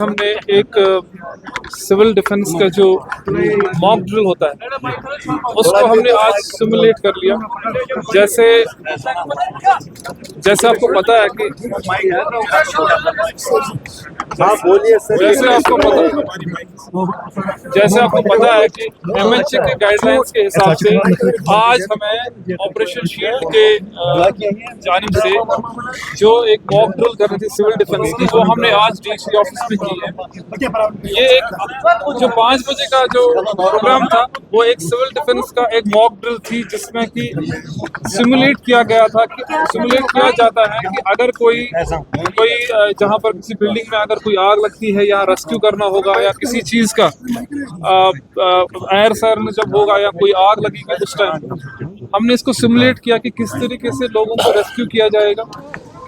हमने एक civil defence का जो मॉक ड्रिल होता है उसको हमने आज सिमुलेट कर लिया। जैसे जैसे आपको पता है कि जैसे आपको पता है कि MHA के गाइडलाइंस के हिसाब से आज हमें ऑपरेशन शील्ड के जानिब से जो एक मॉक ड्रिल करनी थी सिविल डिफेंस की, वो हमने आज DC ऑफिस में की है। ये एक जो 5 बजे का जो प्रोग्राम था वो एक सिविल डिफेंस का एक मॉक ड्रिल थी, जिसमें कि सिमुलेट किया गया था कि सिमुलेट किया जाता है कि अगर कोई जहां पर किसी बिल्डिंग में अगर कोई आग लगती है या रेस्क्यू करना होगा या किसी चीज का एयर सायरन जब होगा या कोई आग लगेगी, उस टाइम हमने इसको सिमुलेट किया कि किस तरीके से लोगों को रेस्क्यू किया जाएगा,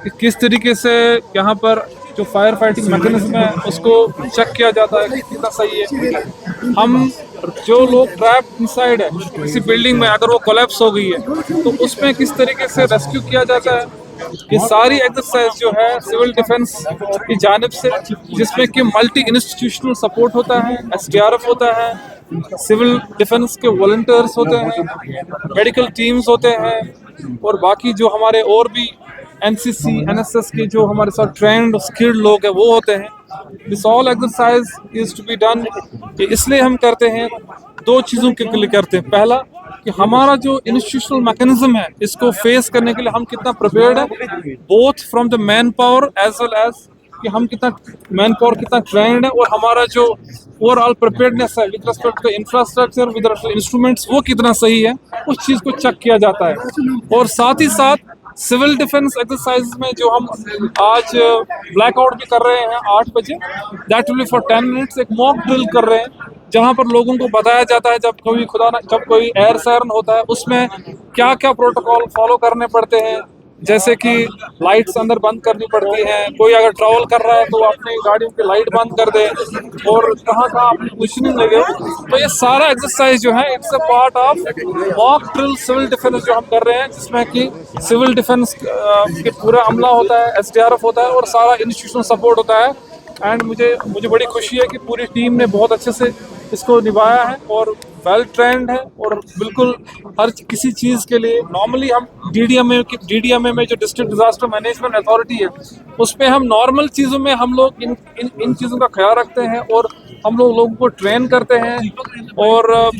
कि किस तरीके से यहाँ पर जो फायर फाइटिंग मैकेनिज्म है उसको चेक किया जाता है कि कितना सही है। हम जो लोग ट्रैप इनसाइड है किसी बिल्डिंग में, अगर वो कोलैप्स हो गई है तो उसमें किस तरीके से रेस्क्यू किया जाता है, ये सारी एक्सरसाइज जो है सिविल डिफेंस की जानिब से, जिसमें कि मल्टी इंस्टीट्यूशनल सपोर्ट होता है, SDRF होता है, सिविल डिफेंस के वॉलंटियर्स होते हैं, मेडिकल टीम्स होते हैं और बाकी जो हमारे और भी NCC NSS के जो हमारे साथ ट्रेंड स्किल्ड लोग हैं वो होते हैं। This all exercise is to be done. इसलिए हम करते हैं, दो चीज़ों के लिए करते हैं। पहला कि हमारा जो इंस्टीट्यूशनल मैकेनिज्म है इसको फेस करने के लिए हम कितना प्रिपेयर्ड है, both from the man power as well as कि हम कितना मैन पावर कितना ट्रेंड है, और हमारा जो ओवरऑल प्रिपेयर्डनेस है with respect to infrastructure with respect to instruments वो कितना सही है, उस चीज़ को चेक किया जाता है। और साथ ही साथ सिविल डिफेंस एक्सरसाइज में जो हम आज ब्लैकआउट भी कर रहे हैं 8 बजे, that will be for 10 minutes, एक मॉक ड्रिल कर रहे हैं जहां पर लोगों को बताया जाता है जब कोई एयर सायरन होता है उसमें क्या क्या प्रोटोकॉल फॉलो करने पड़ते हैं, जैसे कि लाइट्स अंदर बंद करनी पड़ती हैं, कोई अगर ट्रैवल कर रहा है तो अपनी गाड़ियों की लाइट बंद कर दे, और कहाँ अपनी पोजिशनिंग लगे। तो ये सारा एक्सरसाइज जो है it's a part of mock drill civil defence जो हम कर रहे हैं, जिसमें कि सिविल डिफेंस के पूरा अमला होता है, SDRF होता है और सारा इंस्टीट्यूशनल सपोर्ट होता है। एंड मुझे बड़ी खुशी है कि पूरी टीम ने बहुत अच्छे से इसको निभाया है और वेल ट्रेंड है, और बिल्कुल हर किसी चीज़ के लिए नॉर्मली हम DDMA में जो डिस्ट्रिक्ट डिजास्टर मैनेजमेंट अथॉरिटी है उसमें हम नॉर्मल चीज़ों में हम लोग इन चीज़ों का ख्याल रखते हैं और हम लोगों को ट्रेन करते हैं। और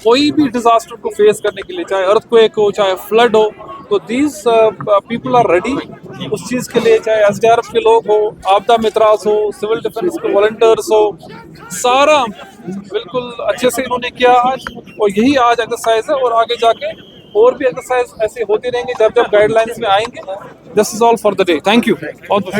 कोई भी डिजास्टर को फेस करने के लिए, चाहे अर्थक्वेक हो चाहे फ्लड हो, तो दीज पीपल आर रेडी उस चीज़ के लिए, चाहे SDRF के लोग हो, आपदा मित्रास हो, सिविल डिफेंस के वॉलंटियर्स हो, सारा बिल्कुल अच्छे से इन्होंने किया आज। और यही आज एक्सरसाइज है और आगे जाके और भी एक्सरसाइज ऐसे होते रहेंगे जब गाइडलाइंस में आएंगे। This is all for the day. Thank you. बहुत बहुत